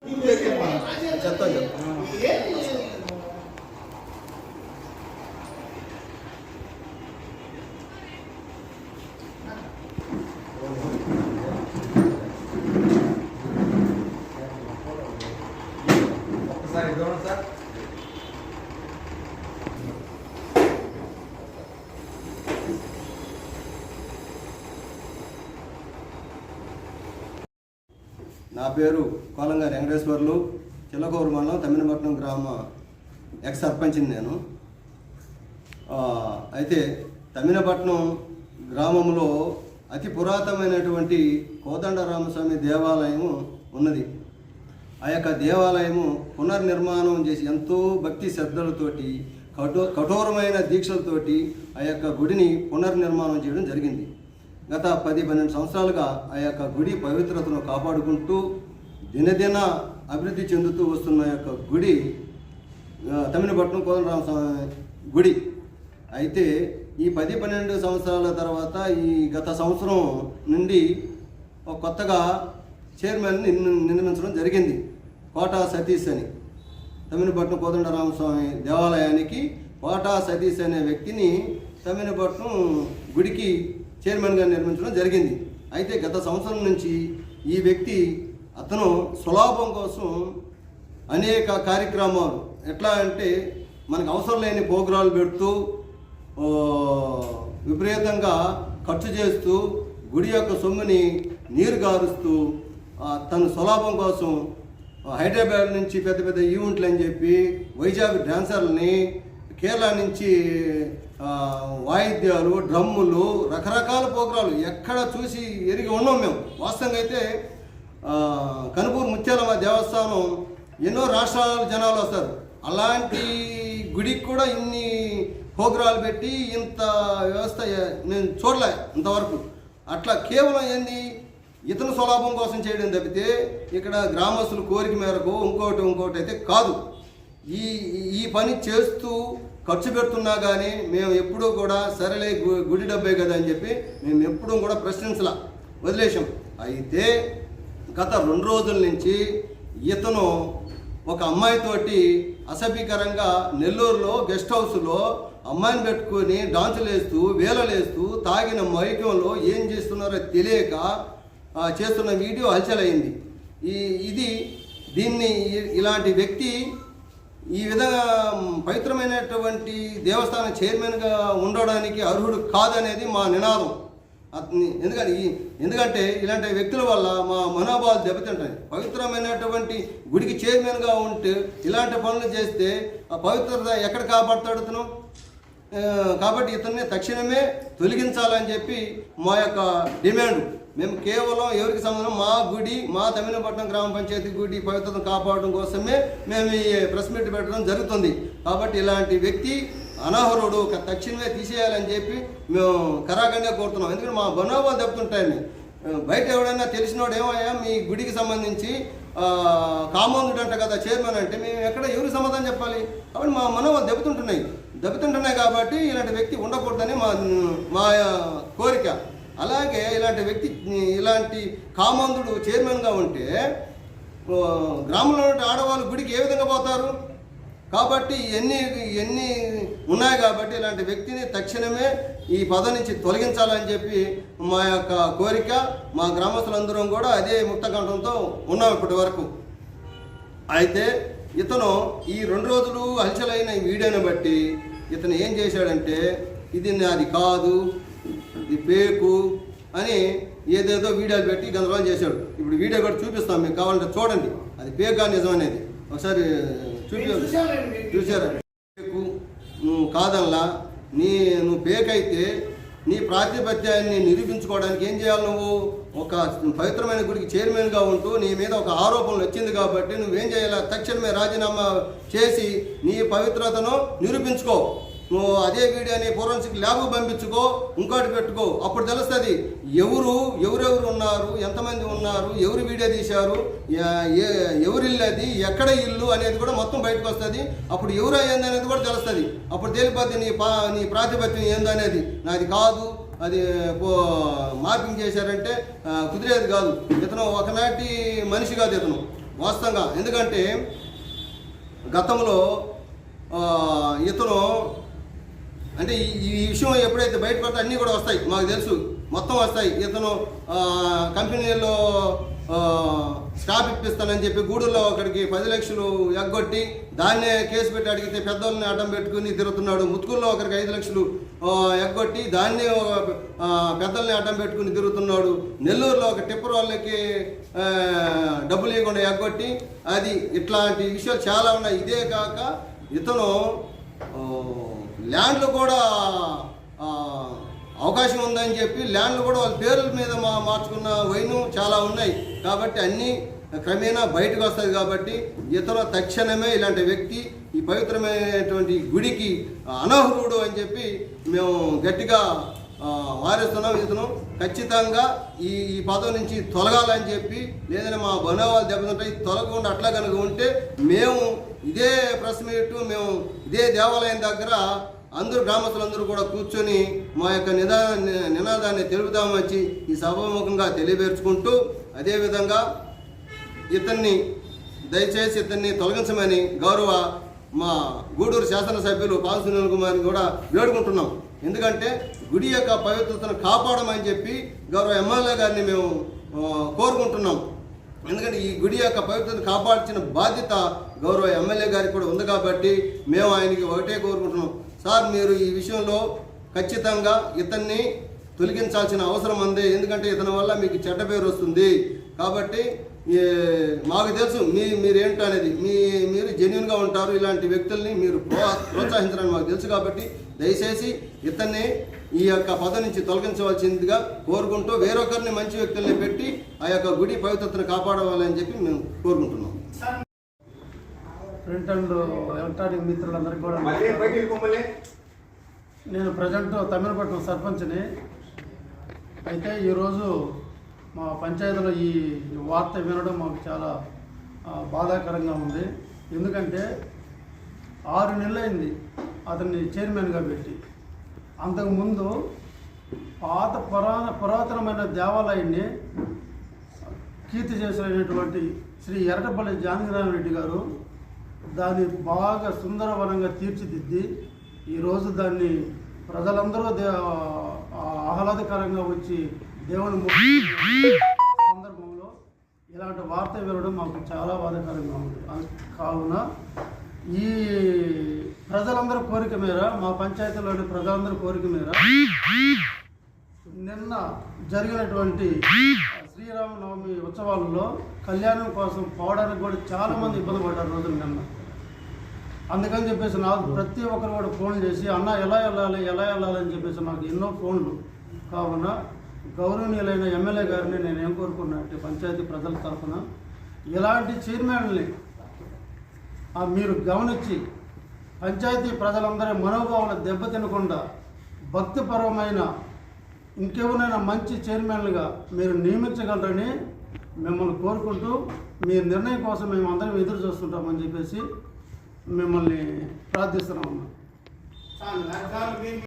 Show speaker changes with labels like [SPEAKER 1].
[SPEAKER 1] నా పేరు కోలంగా వెంకటేశ్వర్లు, చిల్లకూరు మండలం తమ్మినపట్నం గ్రామ ఎక్స్ సర్పంచ్ని నేను. అయితే తమ్మినపట్నం గ్రామంలో అతి పురాతనమైనటువంటి కోదండరామస్వామి దేవాలయం ఉన్నది. ఆ యొక్క దేవాలయము పునర్నిర్మాణం చేసి ఎంతో భక్తి శ్రద్ధలతోటి కఠోరమైన దీక్షలతోటి ఆ యొక్క గుడిని పునర్నిర్మాణం చేయడం జరిగింది. గత 10-12 సంవత్సరాలుగా ఆ యొక్క గుడి పవిత్రతను కాపాడుకుంటూ దినదిన అభివృద్ధి చెందుతూ వస్తున్న యొక్క గుడి తమ్మినపట్నం కోదండరామస్వామి గుడి. అయితే ఈ 10-12 సంవత్సరాల తర్వాత ఈ గత సంవత్సరం నుండి కొత్తగా చైర్మన్ నిర్మించడం జరిగింది. కోటా సతీష్ అని తమ్మినపట్నం కోదండరామస్వామి దేవాలయానికి కోటా సతీష్ అనే వ్యక్తిని తమ్మినపట్నం గుడికి చైర్మన్గా నిర్మించడం జరిగింది. అయితే గత సంవత్సరం నుంచి ఈ వ్యక్తి అతను స్వలాభం కోసం అనేక కార్యక్రమాలు, ఎట్లా అంటే మనకు అవసరం లేని ప్రోగ్రాలు పెడుతూ విపరీతంగా ఖర్చు చేస్తూ గుడి యొక్క సొమ్ముని నీరు గారుస్తూ తన స్వలాభం కోసం హైదరాబాద్ నుంచి పెద్ద పెద్ద ఈవెంట్లు అని చెప్పి వైజాగ్ డాన్సర్లని, కేరళ నుంచి వాయిద్యాలు, డ్రమ్ములు, రకరకాల ప్రోగ్రాలు ఎక్కడ చూసి ఎరిగి ఉన్నాం మేము. వాస్తవంగా అయితే కనుపూరు ముత్యాలమ్మ దేవస్థానం ఎన్నో రాష్ట్రాల జనాలు వస్తారు. అలాంటి గుడికి కూడా ఇన్ని ప్రోగ్రాలు పెట్టి ఇంత వ్యవస్థ నేను చూడలే ఇంతవరకు. అట్లా కేవలం ఏంది ఇతను స్వలాభం కోసం చేయడం తప్పితే ఇక్కడ గ్రామస్తుల కోరిక మేరకు ఇంకోటి అయితే కాదు. ఈ పని చేస్తూ ఖర్చు పెడుతున్నా కానీ మేము ఎప్పుడూ కూడా సరేలే గుడి డబ్బే కదా అని చెప్పి మేము ఎప్పుడూ కూడా ప్రశ్నించలా, వదిలేసాం. అయితే గత 2 రోజుల నుంచి ఇతను ఒక అమ్మాయితోటి అసభ్యకరంగా నెల్లూరులో గెస్ట్ హౌస్లో అమ్మాయిని పెట్టుకొని డాన్సులు వేస్తూ వేలలేస్తూ తాగిన మైకంలో ఏం చేస్తున్నారో తెలియక చేస్తున్న వీడియో హల్చలైంది. ఇలాంటి వ్యక్తి ఈ విధంగా పవిత్రమైనటువంటి దేవస్థాన చైర్మన్గా ఉండడానికి అర్హుడు కాదనేది మా నినాదం. ఎందుకంటే ఇలాంటి వ్యక్తుల వల్ల మా మనోభావాలు దెబ్బతింటాయి. పవిత్రమైనటువంటి గుడికి చైర్మన్గా ఉంటే ఇలాంటి పనులు చేస్తే ఆ పవిత్రత ఎక్కడ కాపాడుతాడు ఇతను? కాబట్టి ఇతన్ని తక్షణమే తొలగించాలని చెప్పి మా యొక్క డిమాండ్. మేము కేవలం ఎవరికి సంబంధం మా గుడి, మా తమ్మినపట్నం గ్రామ పంచాయతీ గుడి పవిత్రతను కాపాడడం కోసమే మేము ఈ ప్రెస్ మీట్ పెట్టడం జరుగుతుంది. కాబట్టి ఇలాంటి వ్యక్తి అనర్హుడు తక్షణమే తీసేయాలని చెప్పి మేము కరాఖండిగా కోరుతున్నాం. ఎందుకంటే మా మనోభావాలు దెబ్బతుంటాయని. బయట ఎవడైనా తెలిసినోడు ఏమయ్యా మీ గుడికి సంబంధించి కామోందుడు అంట కదా చైర్మన్ అంటే మేము ఎవరికి సమాధానం చెప్పాలి? కాబట్టి మా మనోభావాలు దెబ్బతింటున్నాయి కాబట్టి ఇలాంటి వ్యక్తి ఉండకూడదని మా కోరిక. అలాగే ఇలాంటి కామందుడు చైర్మన్గా ఉంటే గ్రామంలో ఉన్న ఆడవాళ్ళు గుడికి ఏ విధంగా పోతారు? కాబట్టి ఎన్ని ఉన్నాయి కాబట్టి ఇలాంటి వ్యక్తిని తక్షణమే ఈ పదవి నుంచి తొలగించాలని చెప్పి మా యొక్క కోరిక. మా గ్రామస్తులందరం కూడా అదే ముక్తకంఠంతో ఉన్నాం ఇప్పటి వరకు. అయితే ఇతను ఈ 2 రోజులు హల్చలైన ఈ వీడియోని బట్టి ఇతను ఏం చేశాడంటే ఇది నాది కాదు, ఇది పేకు అని ఏదేదో వీడియోలు పెట్టి గందరగోళం చేశాడు. ఇప్పుడు వీడియో కూడా చూపిస్తాం, మీకు కావాలంటే చూడండి. అది పేకా నిజం అనేది ఒకసారి చూసారా? పేకు నువ్వు కాదల్లా, నువ్వు పేకైతే నీ ప్రాతిపత్యాన్ని నిరూపించుకోవడానికి ఏం చేయాలి? నువ్వు ఒక పవిత్రమైన గుడికి చైర్మన్గా ఉంటూ నీ మీద ఒక ఆరోపణలు వచ్చింది కాబట్టి నువ్వేం చేయాలి? తక్షణమే రాజీనామా చేసి నీ పవిత్రతను నిరూపించుకో. నువ్వు అదే వీడియోని ఫోరెన్సిక్ ల్యాబ్కు పంపించుకో, ఇంకోటి పెట్టుకో. అప్పుడు తెలుస్తుంది ఎవరెవరు ఉన్నారు, ఎంతమంది ఉన్నారు, ఎవరు వీడియో తీశారు, ఎవరి ఇల్లు అది, ఎక్కడ ఇల్లు అనేది కూడా మొత్తం బయటకు వస్తుంది. అప్పుడు ఎవరు అయ్యింది అనేది కూడా తెలుస్తుంది. అప్పుడు తేలిపోద్ది నీ ప్రాతిపత్యం ఏందనేది. నాది కాదు, అది మార్పింగ్ చేశారంటే కుదిరేది కాదు. ఇతను ఒకనాటి మనిషి కాదు, ఇతను వాస్తవంగా. ఎందుకంటే గతంలో ఇతను అంటే ఈ విషయం ఎప్పుడైతే బయటపడితే అన్నీ కూడా వస్తాయి, మాకు తెలుసు, మొత్తం వస్తాయి. ఇతను కంపెనీలో స్టాప్ ఇప్పిస్తానని చెప్పి గూడూరులో ఒకడికి 10 లక్షలు ఎగ్గొట్టి దాన్నే కేసు పెట్టి అడిగితే పెద్దోళ్ళని అడ్డం పెట్టుకుని తిరుగుతున్నాడు. ముత్తుకూరులో ఒకరికి 5 లక్షలు ఎగ్గొట్టి దాన్ని పెద్దల్ని అడ్డం పెట్టుకుని తిరుగుతున్నాడు. నెల్లూరులో ఒక టిప్పర్ వాళ్ళకి డబ్బులు ఇవ్వకుండా ఎగ్గొట్టి అది ఇట్లాంటి విషయాలు చాలా ఉన్నాయి. ఇదే కాక ఇతను ల్యాండ్లు కూడా అవకాశం ఉందని చెప్పి ల్యాండ్లు కూడా వాళ్ళ పేర్ల మీద మార్చుకున్న వైను చాలా ఉన్నాయి. కాబట్టి అన్నీ క్రమేణా బయటకు వస్తుంది. కాబట్టి ఇతను తక్షణమే ఇలాంటి వ్యక్తి ఈ పవిత్రమైనటువంటి గుడికి అనర్హుడు అని చెప్పి మేము గట్టిగా వారిస్తున్నాం. ఇతను ఖచ్చితంగా ఈ పదవి నుంచి తొలగాలని చెప్పి, లేదంటే మా బనవాళ్ళు దెబ్బతింటాయి, తొలగకుండా అట్లా కనుక ఉంటే మేము ఇదే ప్రెస్ మీట్, మేము ఇదే దేవాలయం దగ్గర అందరూ గ్రామస్తులందరూ కూడా కూర్చొని మా యొక్క నినాదాన్ని తెలుపుదామని వచ్చి ఈ సభాముఖంగా తెలియపేర్చుకుంటూ, అదేవిధంగా ఇతన్ని దయచేసి ఇతన్ని తొలగించమని గౌరవ మా గూడూరు శాసనసభ్యులు పాల్ సునీల్ కుమార్ని కూడా వేడుకుంటున్నాం. ఎందుకంటే గుడి యొక్క పవిత్రతను కాపాడమని చెప్పి గౌరవ ఎమ్మెల్యే గారిని మేము కోరుకుంటున్నాం. ఎందుకంటే ఈ గుడి యొక్క పవిత్రతను కాపాడాల్సిన బాధ్యత గౌరవ ఎమ్మెల్యే గారికి కూడా ఉంది. కాబట్టి మేము ఆయనకి ఒకటే కోరుకుంటున్నాం, సార్ మీరు ఈ విషయంలో ఖచ్చితంగా ఇతన్ని తొలగించాల్సిన అవసరం ఉంది. ఎందుకంటే ఇతని వల్ల మీకు చెడ్డ పేరు వస్తుంది. కాబట్టి మాకు తెలుసు మీరేంటో అనేది, మీరు జెన్యున్గా ఉంటారు, ఇలాంటి వ్యక్తుల్ని మీరు ప్రోత్సహించడానికి మాకు తెలుసు. కాబట్టి దయచేసి ఇతన్ని ఈ యొక్క పదవి నుంచి తొలగించవలసిందిగా కోరుకుంటూ వేరొకరిని మంచి వ్యక్తుల్ని పెట్టి ఆ యొక్క గుడి పవిత్రతను కాపాడవాలని చెప్పి మేము కోరుకుంటున్నాం.
[SPEAKER 2] ప్రింట్ అండ్ ఎలక్ట్రానిక్ మిత్రులందరికీ కూడా నేను ప్రజెంట్ తమిళపట్నం సర్పంచ్ని. అయితే ఈరోజు మా పంచాయతీలో ఈ వార్త వినడం మాకు చాలా బాధాకరంగా ఉంది. ఎందుకంటే 6 నెలలైంది అతన్ని చైర్మన్గా పెట్టి. అంతకుముందు పురాతనమైన దేవాలయాన్ని కీర్తి చేసినటువంటి శ్రీ ఎర్రటపల్లి జానకిరామరెడ్డి గారు దాన్ని బాగా సుందరవనంగా తీర్చిదిద్ది ఈరోజు దాన్ని ప్రజలందరూ ఆహ్లాదకరంగా వచ్చి దేవుని సందర్భంలో ఇలాంటి వార్త వినడం మాకు చాలా బాధాకరంగా ఉంది. కావున ఈ ప్రజలందరి కోరిక మేర, మా పంచాయతీలోని ప్రజలందరి కోరిక మేర నిన్న జరిగినటువంటి శ్రీరామనవమి ఉత్సవాలలో కళ్యాణం కోసం పోవడానికి కూడా చాలామంది ఇబ్బంది పడ్డారు రోజులు నిన్న. అందుకని చెప్పేసి నాకు ప్రతి ఒక్కరు కూడా ఫోన్ చేసి అన్న ఎలా వెళ్ళాలని చెప్పేసి నాకు ఎన్నో ఫోన్లు. కావున గౌరవనీయులైన ఎమ్మెల్యే గారిని నేను ఏం కోరుకున్నట్టు పంచాయతీ ప్రజల తరఫున ఇలాంటి చైర్మన్ని మీరు గమనించి పంచాయతీ ప్రజలందరి మనోభావాలు దెబ్బతినకుండా భక్తిపరమైన ఇంకెవరైనా మంచి చైర్మన్లుగా మీరు నియమించగలరని మిమ్మల్ని కోరుకుంటూ మీ నిర్ణయం కోసం మేము అందరం ఎదురు చూస్తుంటామని చెప్పేసి మిమ్మల్ని ప్రార్థిస్తున్నాము.